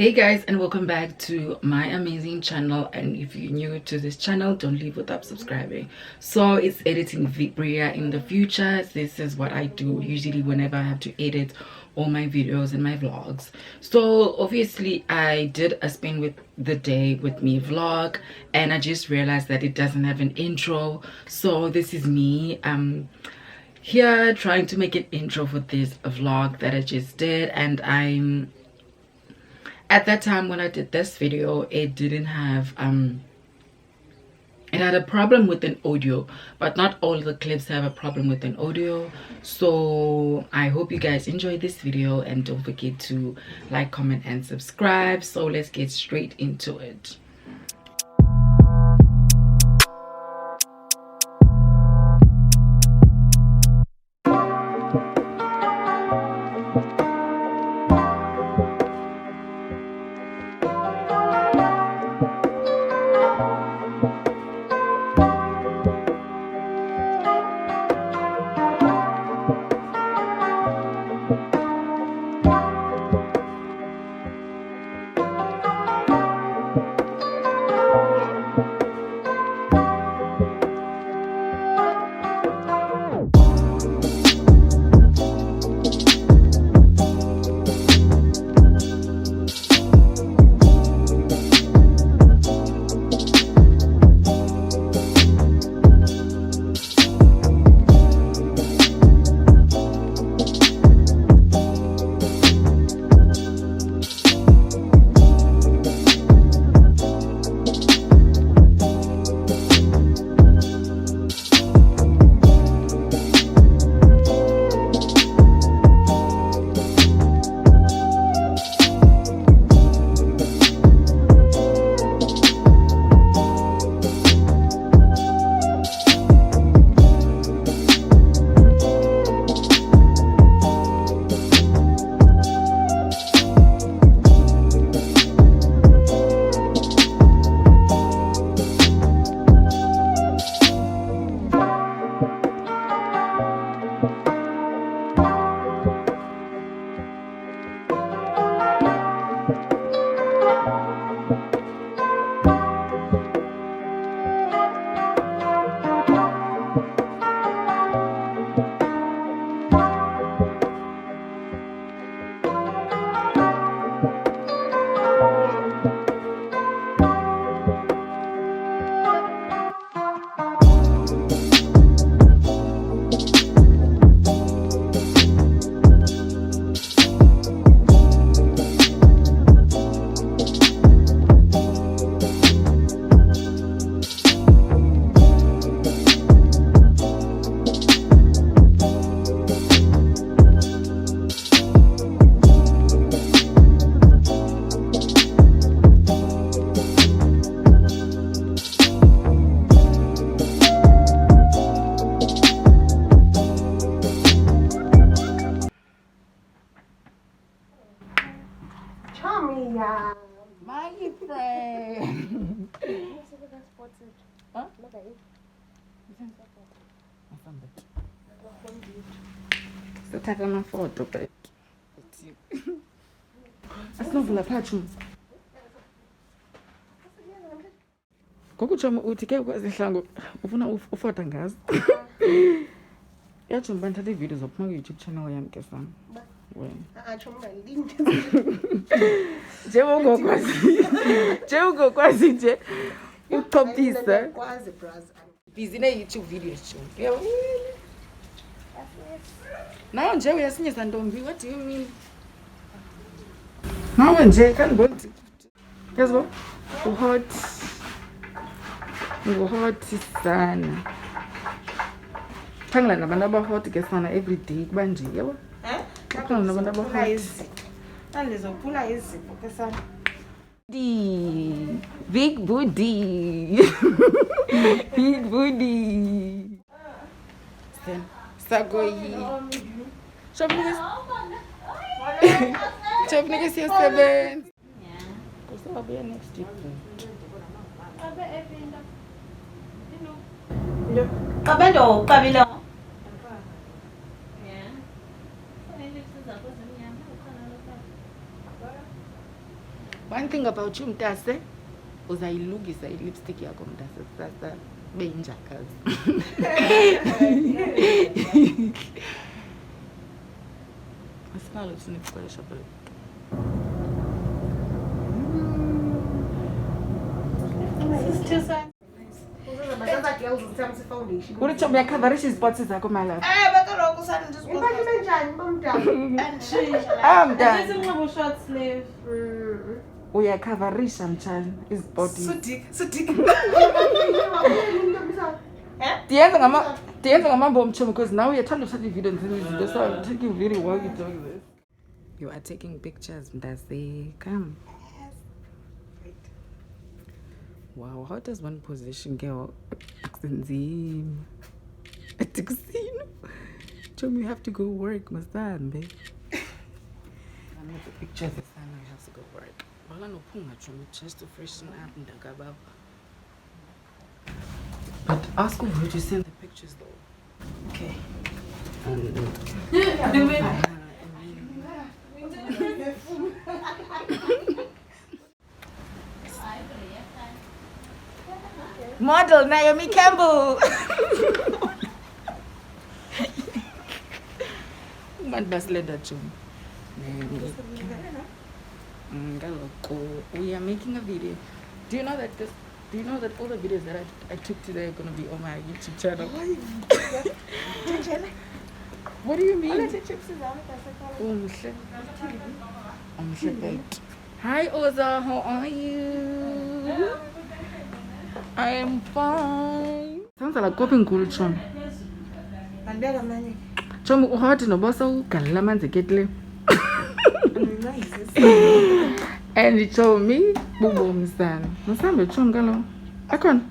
Hey guys, and welcome back to my amazing channel. And if you're new to this channel, don't leave without subscribing. So it's editing Breeya in the future. This is what I do usually whenever I have to edit all my videos and my vlogs. So obviously I did a spin with the day with me vlog, and I just realized that it doesn't have an intro. So this is me here trying to make an intro for this vlog that I just did. And at that time when I did this video, it didn't have it had a problem with an audio, but not all the clips have a problem with an audio. So I hope you guys enjoy this video, and don't forget to like, comment and subscribe. So let's get straight into it. My friend. Huh? So take my photo, but that's not the patch. Kokuchoma uthi ke kwezihlangu ufuna ufota ngazi. Yathi ngibanthatha ividiyo zophuma ku YouTube channel yami ke sana. Wena. Njengokwazi nje uqophisa. Busy na YouTube videos nje. Yebo. Nayo nje uyasinyisa ntombi, what do you mean? Nawe nje kanibona. Yazbo? Uhot sana. Thangela nabantu abahot ke sana every day kuba nje, yebo? Kukhona nabantu abahot. Andizophula izipho ke sana. Big booty. Big booty. Then Sagoyi. Shop niggas here 7. Yeah. Because I'll be next week. Kabelo, kabelo. One thing about you, Mtase, uzayilungisa i-lipstick yakho Mtase. Sasa benjakazi. Smell it in the flesh of it. What did you cover? She's bought his my love. I'm done. Short sleeve. We are covering Shamchan his body. So thick. The end of my bomb because now we are trying to start the video and that's why I'm taking really while you doing this. You are taking pictures, that's the come. Wow, how does one position girl? Tell me you have to go work, Mastan, babe. I'm not the pictures this time I have to go work. Well, I know just to freshen up in the gaba. But ask her to send the pictures though. Okay. Model Naomi Campbell. Man bas leather chum. We are making a video. Do you know that all the videos that I took today are gonna be on my YouTube channel? What do you mean? Hi Oza, how are you? I am fine. Sounds like coping cool chum. Chum hot no bosso, Kalaman's a kettle. And he told me, boom, boom, stand. No, Sam, chum gallo. I can't.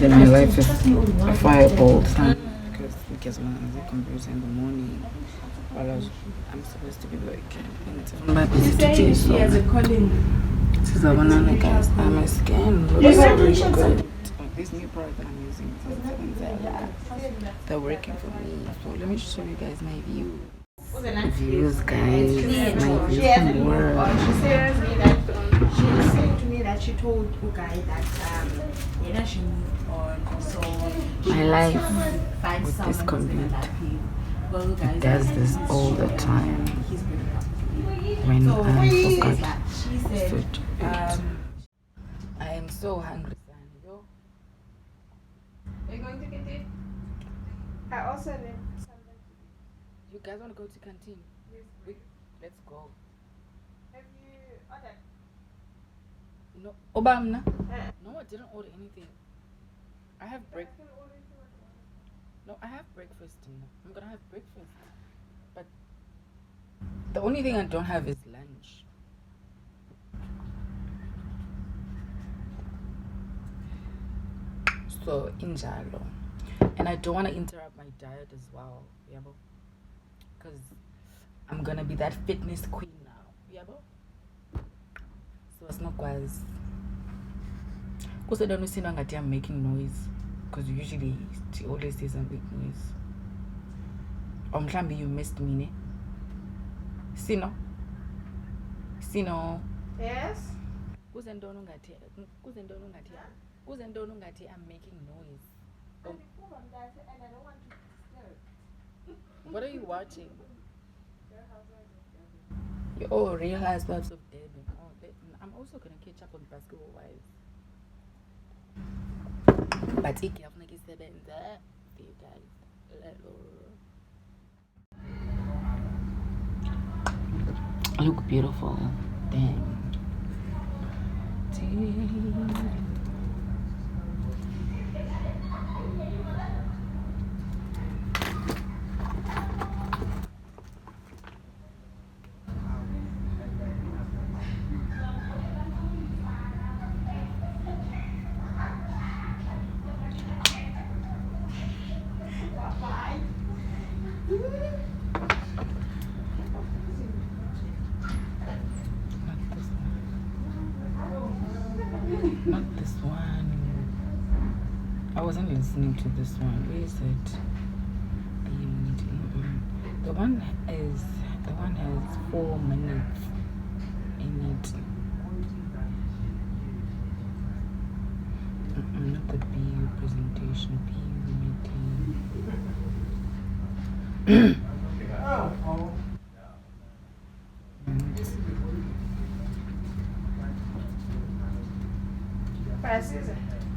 My life is a fireball because when I was confused in the morning while I'm supposed to be working. I'm busy today, so this is a banana, guys. My skin looks really good. This new product that I'm using, they're working for me. So let me show you guys my views. Views, guys. My views from work. She said to me that she told the guy that she moved on, so my life with this computer, it does this all the time when I forgot to do it. I am so hungry. Are you going to get it? I also need something. You guys want to go to canteen? Yes. Let's go. Have you ordered? No, Obama. No, I didn't order anything. I have breakfast. No, I have breakfast. I'm gonna have breakfast. But the only thing I don't have is lunch. So, injalo. And I don't want to interrupt my diet as well. Yabo. Because I'm gonna be that fitness queen now. Yabo. So it's not quite. Because I don't see I'm making noise. Because usually she always says I'm making noise. Mhlambi, you missed me, ne? Sino? Yes? Kuze ntoni ungathi I'm making noise. And I don't want to disturb. What are you watching? Oh, Real Housewives of Durban. Oh, I'm also gonna catch up on Basketball Wives. But if you have like seven, you guys, look beautiful. Damn. Not this one. I wasn't listening to this one. Where is it? The one has 4 minutes in it. Not the BU presentation. BU meeting.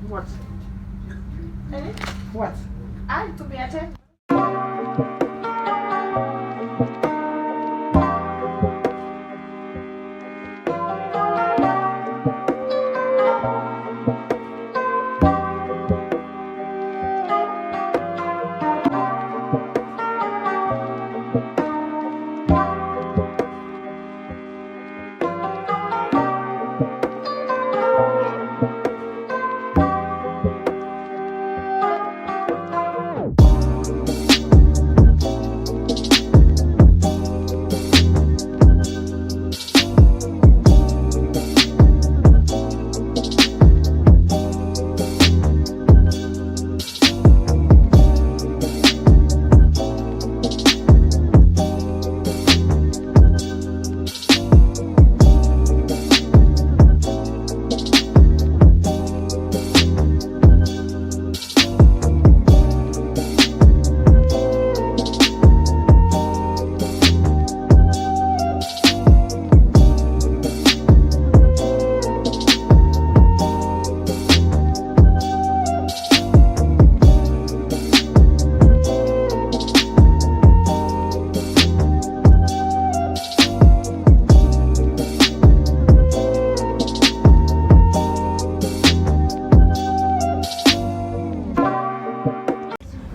What? What? I to be attended.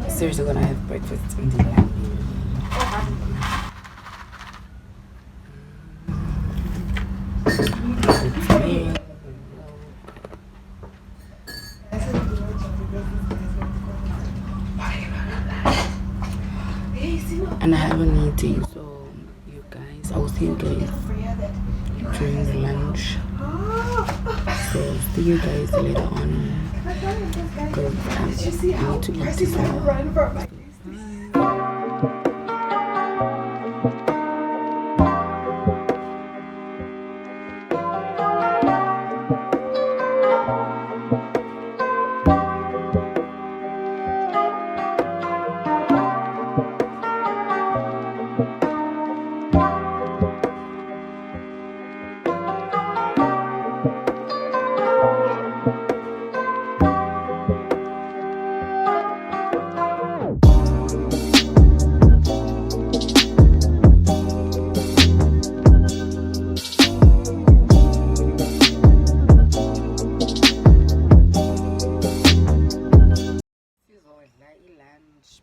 Seriously, when I have breakfast in the library. And I have a meeting, so you guys, I will see you guys during lunch. So see you guys later on. Because I need to eat this one.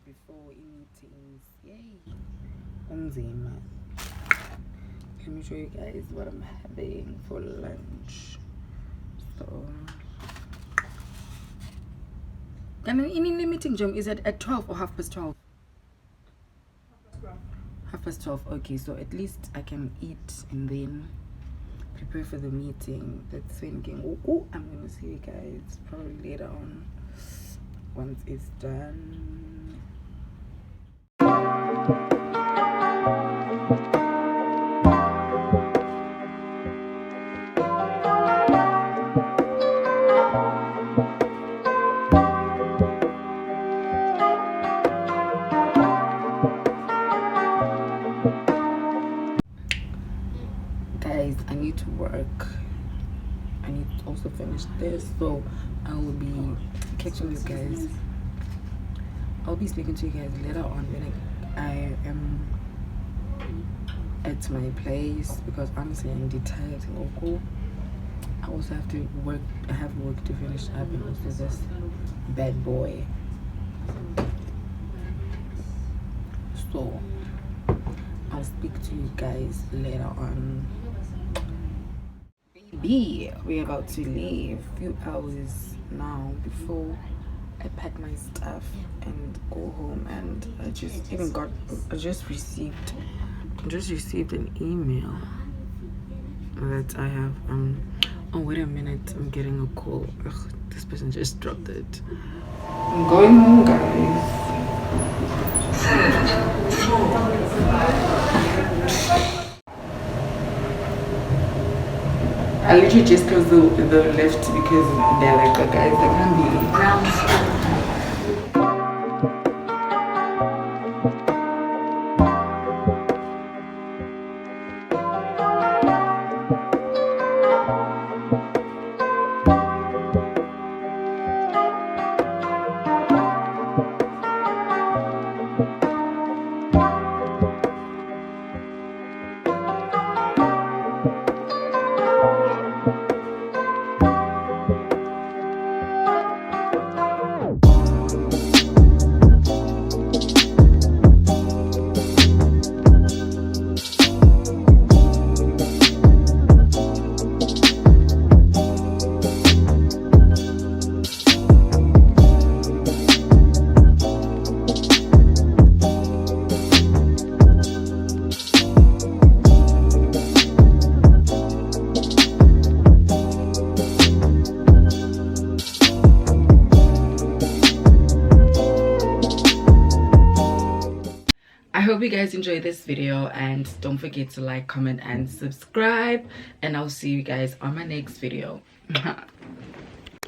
Before meetings. Yay. Let me show you guys what I'm having for lunch. So in the meeting, Jom, is it at 12 or 12:30? 12:30. Okay, so at least I can eat and then prepare for the meeting. That's thinking. Oh, I'm gonna see you guys probably later on once it's done. guys, I need to work. I need to also finish this, so I will be catching you guys. I'll be speaking to you guys later on when I am at my place, because honestly I'm tired. I also have to work. I have work to finish up, and also this bad boy. So I'll speak to you guys later on. Baby, we're about to leave. A few hours now before I pack my stuff and go home. And I just received an email that I have oh wait a minute, I'm getting a call. Ugh, this person just dropped it. I'm going home, guys. I literally just closed the lift because they're like, guys, I can't be. I hope you guys enjoyed this video, and don't forget to like, comment and subscribe, and I'll see you guys on my next video.